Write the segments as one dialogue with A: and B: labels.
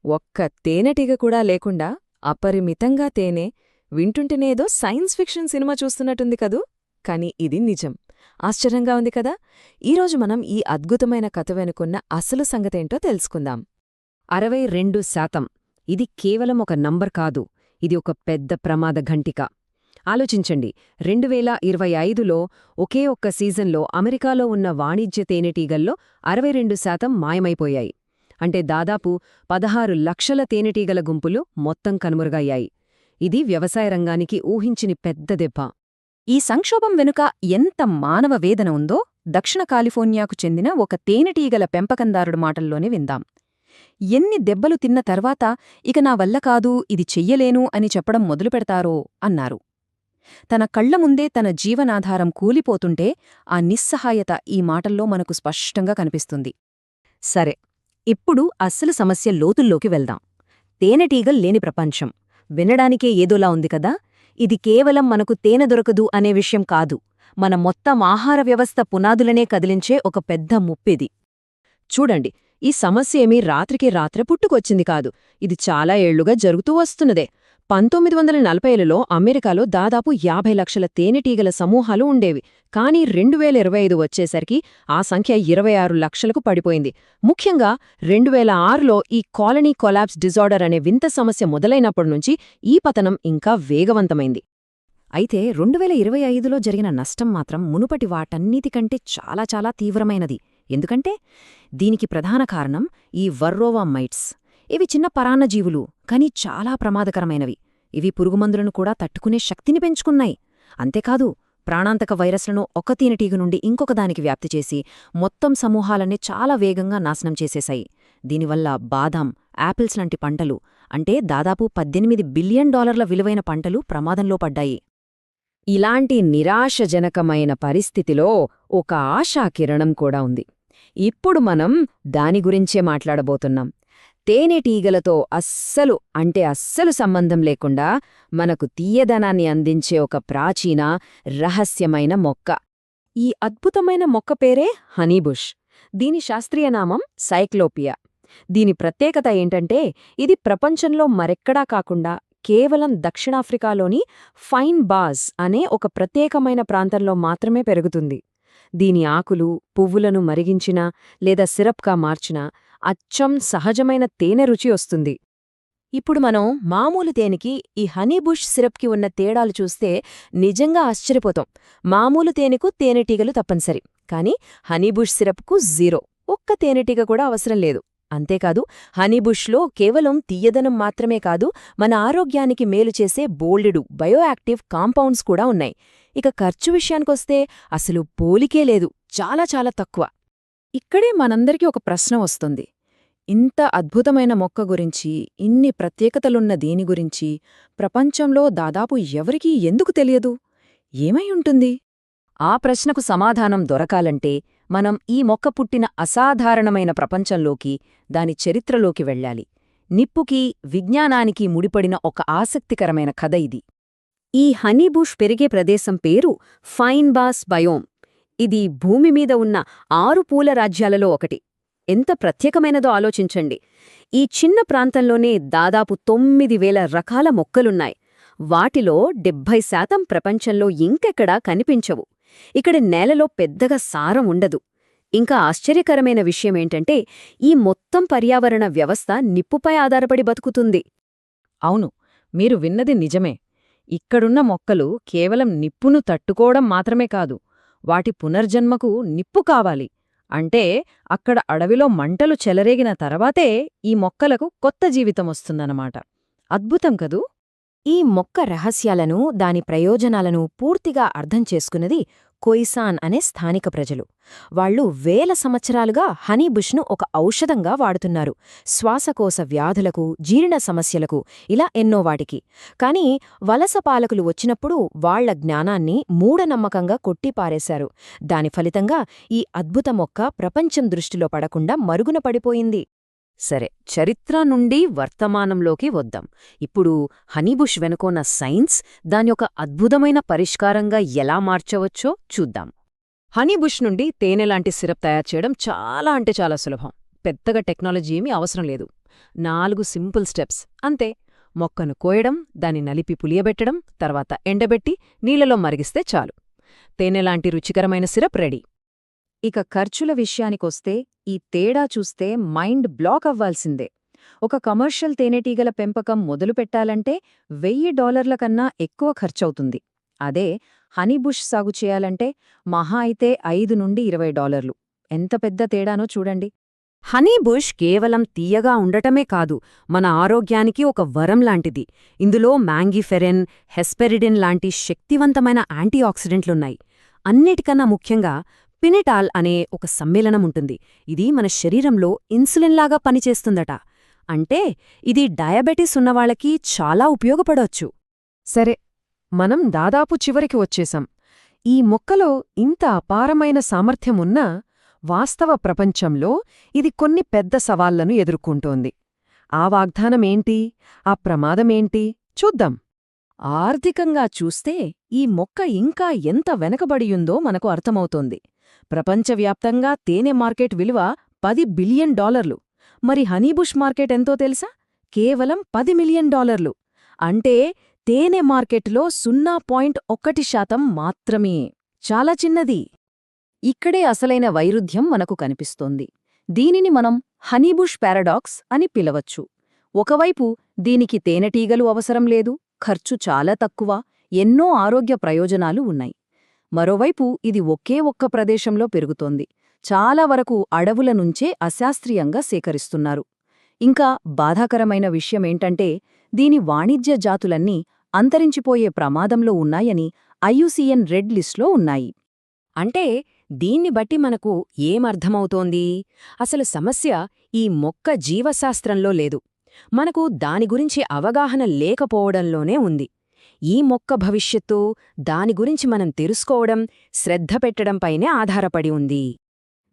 A: ఒక్క తేనెటీగ కూడా లేకుండా అపరిమితంగా తేనె వింటుంటేనేదో సైన్స్ ఫిక్షన్ సినిమా చూస్తున్నట్టుంది కదూ. కాని ఇది నిజం. ఆశ్చర్యంగా ఉంది కదా. ఈరోజు మనం ఈ అద్భుతమైన కథ వెనుకున్న అసలు సంగతేంటో తెలుసుకుందాం.
B: 62%. ఇది కేవలం ఒక నంబర్ కాదు, ఇది ఒక పెద్ద ప్రమాద ఘంటిక. ఆలోచించండి, 2025లో ఒకే ఒక్క సీజన్లో అమెరికాలో ఉన్న వాణిజ్య తేనెటీగల్లో 62% మాయమైపోయాయి. అంటే దాదాపు 16 లక్షల తేనెటీగల గుంపులు మొత్తం కనుమరుగయ్యాయి. ఇది వ్యవసాయ రంగానికి ఊహించని పెద్ద దెబ్బ.
C: ఈ సంక్షోభం వెనుక ఎంత మానవ వేదన ఉందో దక్షిణ కాలిఫోర్నియాకు చెందిన ఒక తేనెటీగల పెంపకందారుడు మాటల్లోనే విందాం. ఎన్ని దెబ్బలు తిన్న తర్వాత ఇక నా వల్ల కాదు, ఇది చెయ్యలేను అని చెప్పడం మొదలుపెడతారో అన్నారు. తన కళ్ల ముందే తన జీవనాధారం కూలిపోతుంటే ఆ నిస్సహాయత ఈ మాటల్లో మనకు స్పష్టంగా కనిపిస్తుంది. సరే, ఇప్పుడు అస్సలు సమస్య లోతుల్లోకి వెళ్దాం. తేనెటీగల్ లేని ప్రపంచం వినడానికే ఏదోలా ఉంది కదా. ఇది కేవలం మనకు తేనె దొరకదు అనే విషయం కాదు, మన మొత్తం ఆహార వ్యవస్థ పునాదులనే కదిలించే ఒక పెద్ద ముప్పిది.
B: చూడండి, ఈ సమస్య ఏమీ రాత్రికి రాత్రే పుట్టుకొచ్చింది కాదు, ఇది చాలా ఏళ్లుగా జరుగుతూ వస్తున్నదే. 1940లలో అమెరికాలో దాదాపు 50 లక్షల తేనెటీగల సమూహాలు ఉండేవి. కానీ 2025 వచ్చేసరికి ఆ సంఖ్య 26 లక్షలకు పడిపోయింది. ముఖ్యంగా 2006లో ఈ కాలనీ కొలాప్స్ డిజార్డర్ అనే వింత సమస్య మొదలైనప్పటినుంచి ఈ పతనం ఇంకా వేగవంతమైంది.
C: అయితే 2025లో జరిగిన నష్టం మాత్రం మునుపటి వాటన్నిటికంటే చాలా చాలా తీవ్రమైనది. ఎందుకంటే దీనికి ప్రధాన కారణం ఈ వర్రోవా మైట్స్. ఇవి చిన్న పరాన్నజీవులు, కానీ చాలా ప్రమాదకరమైనవి. ఇవి పురుగుమందులను కూడా తట్టుకునే శక్తిని పెంచుకున్నాయి. అంతేకాదు, ప్రాణాంతక వైరస్లను ఒక తేనెటీగ నుండి ఇంకొకదానికి వ్యాప్తి చేసి మొత్తం సమూహాలనే చాలా వేగంగా నాశనం చేసేశాయి. దీనివల్ల బాదాం, యాపిల్స్ లాంటి పంటలు, అంటే దాదాపు $18 బిలియన్ విలువైన పంటలు ప్రమాదంలో పడ్డాయి.
B: ఇలాంటి నిరాశజనకమైన పరిస్థితిలో ఒక ఆశాకిరణం కూడా ఉంది. ఇప్పుడు మనం దాని గురించే మాట్లాడబోతున్నాం. తేనెటీగలతో అస్సలు సంబంధం లేకుండా మనకు తీయదనాన్ని అందించే ఒక ప్రాచీన, రహస్యమైన మొక్క.
A: ఈ అద్భుతమైన మొక్క పేరే హనీబుష్. దీని శాస్త్రీయనామం సైక్లోపియా. దీని ప్రత్యేకత ఏంటంటే ఇది ప్రపంచంలో మరెక్కడా కాకుండా కేవలం దక్షిణాఫ్రికాలోని ఫైన్ బాస్ అనే ఒక ప్రత్యేకమైన ప్రాంతంలో మాత్రమే పెరుగుతుంది. దీని ఆకులు, పువ్వులను మరిగించినా లేదా సిరప్గా మార్చినా అచ్చం సహజమైన తేనె రుచి వస్తుంది. ఇప్పుడు మనం మామూలు తేనెకి ఈ హనీబుష్ సిరప్కి ఉన్న తేడాలు చూస్తే నిజంగా ఆశ్చర్యపోతాం. మామూలు తేనెకు తేనెటీగలు తప్పనిసరి, కానీ హనీబుష్ సిరప్కు 0, ఒక్క తేనెటీగ కూడా అవసరం లేదు. అంతేకాదు, హనీబుష్లో కేవలం తీయదనం మాత్రమే కాదు, మన ఆరోగ్యానికి మేలు చేసే బోల్డెడు బయోయాక్టివ్ కాంపౌండ్స్ కూడా ఉన్నాయి. ఇక ఖర్చు విషయానికొస్తే అసలు పోలికే లేదు, చాలా చాలా తక్కువ.
C: ఇక్కడే మనందరికీ ఒక ప్రశ్న వస్తుంది. ఇంత అద్భుతమైన మొక్క గురించి, ఇన్ని ప్రత్యేకతలున్న దీని గురించి ప్రపంచంలో దాదాపు ఎవరికీ ఎందుకు తెలియదు? ఏమై ఉంటుంది?
B: ఆ ప్రశ్నకు సమాధానం దొరకాలంటే మనం ఈ మొక్క పుట్టిన అసాధారణమైన ప్రపంచంలోకి, దాని చరిత్రలోకి వెళ్ళాలి. నిప్పుకి, విజ్ఞానానికి ముడిపడిన ఒక ఆసక్తికరమైన కథ ఇది.
C: ఈ హనీబుష్ పెరిగే ప్రదేశం పేరు ఫైన్ బాస్ బయోమ్. ఇది భూమిమీద ఉన్న 6 పూల రాజ్యాలలో ఒకటి. ఎంత ప్రత్యేకమైనదో ఆలోచించండి. ఈ చిన్న ప్రాంతంలోనే దాదాపు 9,000 రకాల మొక్కలున్నాయి. వాటిలో 70% ప్రపంచంలో ఇంకెక్కడా కనిపించవు. ఇక్కడ నేలలో పెద్దగా సారం ఉండదు. ఇంకా ఆశ్చర్యకరమైన విషయమేంటంటే ఈ మొత్తం పర్యావరణ వ్యవస్థ నిప్పుపై ఆధారపడి బతుకుతుంది.
A: అవును, మీరు విన్నది నిజమే. ఇక్కడున్న మొక్కలు కేవలం నిప్పును తట్టుకోవడం మాత్రమే కాదు, వాటి పునర్జన్మకు నిప్పు కావాలి. అంటే అక్కడ అడవిలో మంటలు చెలరేగిన తర్వాతే ఈ మొక్కలకు కొత్త జీవితమొస్తుందన్నమాట. అద్భుతం కదూ.
C: ఈ మొక్క రహస్యాలను, దాని ప్రయోజనాలను పూర్తిగా అర్థం చేసుకున్నది కొయిసాన్ అనే స్థానిక ప్రజలు. వాళ్లు వేల సంవత్సరాలుగా హనీబుష్ను ఒక ఔషధంగా వాడుతున్నారు. శ్వాసకోశ వ్యాధులకు, జీర్ణ సమస్యలకు, ఇలా ఎన్నో వాటికి. కాని వలస పాలకులు వచ్చినప్పుడు వాళ్ల జ్ఞానాన్ని మూఢనమ్మకంగా కొట్టిపారేశారు. దాని ఫలితంగా ఈ అద్భుత మొక్క ప్రపంచం దృష్టిలో పడకుండా మరుగున పడిపోయింది.
B: సరే, చరిత్ర నుండి వర్తమానంలోకి వద్దాం. ఇప్పుడు హనీబుష్ వెనుకోన్న సైన్స్, దాని ఒక అద్భుతమైన పరిష్కారంగా ఎలా మార్చవచ్చో చూద్దాం.
A: హనీబుష్ నుండి తేనెలాంటి సిరప్ తయారు చేయడం చాలా సులభం.
B: పెద్దగా టెక్నాలజీ ఏమీ అవసరం లేదు. 4 సింపుల్ స్టెప్స్ అంతే. మొక్కను కోయడం, దాన్ని నలిపి పులియబెట్టడం, తర్వాత ఎండబెట్టి నీళ్లలో మరిగిస్తే చాలు. తేనెలాంటి రుచికరమైన సిరప్ రెడీ.
C: ఇక ఖర్చుల విషయానికొస్తే ఈ తేడా చూస్తే మైండ్ బ్లాక్ అవ్వాల్సిందే. ఒక కమర్షియల్ తేనెటీగల పెంపకం మొదలుపెట్టాలంటే $1000 కన్నా ఎక్కువ ఖర్చవుతుంది. అదే హనీబుష్ సాగు చేయాలంటే మహా అయితే $5 నుండి $20. ఎంత పెద్ద తేడానో చూడండి.
A: హనీబుష్ కేవలం తీయగా ఉండటమే కాదు, మన ఆరోగ్యానికి ఒక వరం లాంటిది. ఇందులో మ్యాంగిఫెరెన్, హెస్పెరిడిన్ లాంటి శక్తివంతమైన యాంటీఆక్సిడెంట్లున్నాయి. అన్నిటికన్నా ముఖ్యంగా పినిటాల్ అనే ఒక సమ్మేళనముంటుంది. ఇది మన శరీరంలో ఇన్సులిన్లాగా పనిచేస్తుందట. అంటే ఇది డయాబెటిస్ ఉన్నవాళ్లకి చాలా ఉపయోగపడొచ్చు.
B: సరే, మనం దాదాపు చివరికి వచ్చేశాం. ఈ మొక్కలో ఇంత అపారమైన సామర్థ్యమున్నా వాస్తవ ప్రపంచంలో ఇది కొన్ని పెద్ద సవాళ్లను ఎదుర్కొంటోంది. ఆ వాగ్దానమేంటి, ఆ ప్రమాదమేంటి చూద్దాం.
C: ఆర్థికంగా చూస్తే ఈ మొక్క ఇంకా ఎంత వెనకబడియుందో మనకు అర్థమవుతోంది. ప్రపంచవ్యాప్తంగా తేనె మార్కెట్ విలువ $10 బిలియన్. మరి హనీబుష్ మార్కెట్ ఎంతో తెలుసా? కేవలం $10 మిలియన్. అంటే తేనె మార్కెట్లో 0.1% మాత్రమే. చాలా చిన్నది. ఇక్కడే అసలైన వైరుధ్యం మనకు కనిపిస్తోంది. దీనిని మనం హనీబుష్ పారాడాక్స్ అని పిలవచ్చు. ఒకవైపు దీనికి తేనెటీగలు అవసరం లేదు, ఖర్చు చాలా తక్కువ, ఎన్నో ఆరోగ్య ప్రయోజనాలు ఉన్నాయి. మరోవైపు ఇది ఒకే ఒక్క ప్రదేశంలో పెరుగుతోంది. చాలా వరకు అడవుల నుంచే అశాస్త్రీయంగా సేకరిస్తున్నారు. ఇంకా బాధాకరమైన విషయమేంటంటే దీని వాణిజ్య జాతులన్నీ అంతరించిపోయే ప్రమాదంలో ఉన్నాయని IUCN రెడ్ లిస్ట్లో ఉన్నాయి.
A: అంటే దీన్ని బట్టి మనకు ఏమర్థమవుతోంది? అసలు సమస్య ఈ మొక్క జీవశాస్త్రంలో లేదు, మనకు దాని గురించి అవగాహన లేకపోవడంలోనే ఉంది. ఈ మొక్క భవిష్యత్తు, దాని గురించి మనం తెలుసుకోవడం, శ్రద్ధ పెట్టడంపైనే ఆధారపడి ఉంది.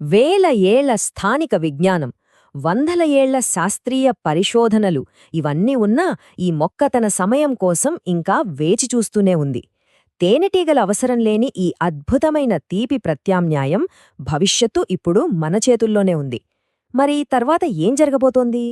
A: వేల ఏళ్ల స్థానిక విజ్ఞానం, వందల ఏళ్ల శాస్త్రీయ పరిశోధనలు ఇవన్నీ ఉన్నా ఈ మొక్క తన సమయం కోసం ఇంకా వేచి చూస్తూనే ఉంది. తేనెటీగల అవసరం లేని ఈ అద్భుతమైన తీపి ప్రత్యామ్నాయం భవిష్యత్తు ఇప్పుడు మన చేతుల్లోనే ఉంది. మరి తర్వాత ఏం జరగబోతోంది?